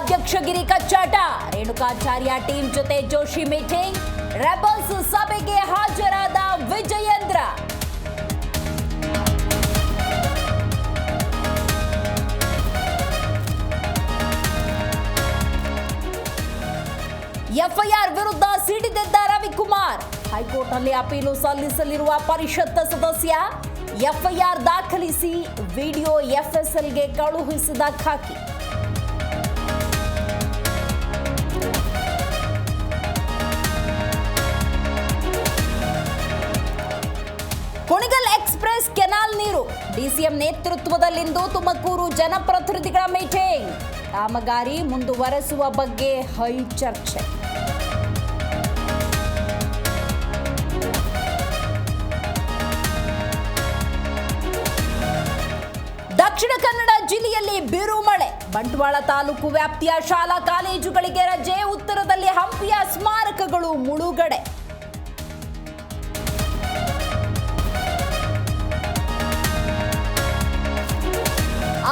ಅಧ್ಯಕ್ಷಗಿರಿ ಕಚ್ಚಾಟ. Renukacharya team ಜೊತೆ Joshi meeting. Rebels ಸಭೆಗೆ ಹಾಜರಾದ ವಿಜಯೇಂದ್ರ. ಎಫ್ಐಆರ್ ವಿರುದ್ಧ ಸಿಡಿದೆದ್ದ ರವಿಕುಮಾರ್. ಹೈಕೋರ್ಟ್ನಲ್ಲಿ ಅಪೀಲು ಸಲ್ಲಿಸಲಿರುವ ಪರಿಷತ್ ಸದಸ್ಯ. ಎಫ್ಐಆರ್ ದಾಖಲಿಸಿ ವಿಡಿಯೋ ಎಫ್ಎಸ್ಎಲ್ಗೆ ಕಳುಹಿಸಿದ ಖಾಕಿ. ಕುಣಿಗಲ್ ಎಕ್ಸ್‌ಪ್ರೆಸ್ ಕೆನಾಲ್ ನೀರು. ಡಿಸಿಎಂ ನೇತೃತ್ವದಲ್ಲಿಂದು ತುಮಕೂರು ಜನಪ್ರತಿನಿಧಿಗಳ ಮೀಟಿಂಗ್. ಕಾಮಗಾರಿ ಮುಂದುವರೆಸುವ ಬಗ್ಗೆ ಹೈ ಚರ್ಚೆ. ದಕ್ಷಿಣ ಕನ್ನಡ ಜಿಲ್ಲೆಯಲ್ಲಿ ಬಿರು ಮಳೆ. ಬಂಟ್ವಾಳ ತಾಲೂಕು ವ್ಯಾಪ್ತಿಯ ಶಾಲಾ ಕಾಲೇಜುಗಳಿಗೆ ರಜೆ. ಉತ್ತರದಲ್ಲಿ ಹಂಪಿಯ ಸ್ಮಾರಕಗಳು ಮುಳುಗಡೆ.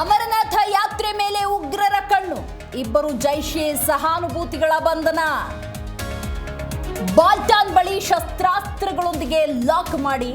ಅಮರನಾಥ ಯಾತ್ರೆ ಮೇಲೆ ಉಗ್ರರ ಕಣ್ಣು. ಇಬ್ಬರು ಜೈಷೆ ಸಹಾನುಭೂತಿಗಳ ಬಂಧನ. ಬಾಲ್ಟಾನ್ ಬಳಿ ಶಸ್ತ್ರಾಸ್ತ್ರಗಳೊಂದಿಗೆ ಲಾಕ್ ಮಾಡಿ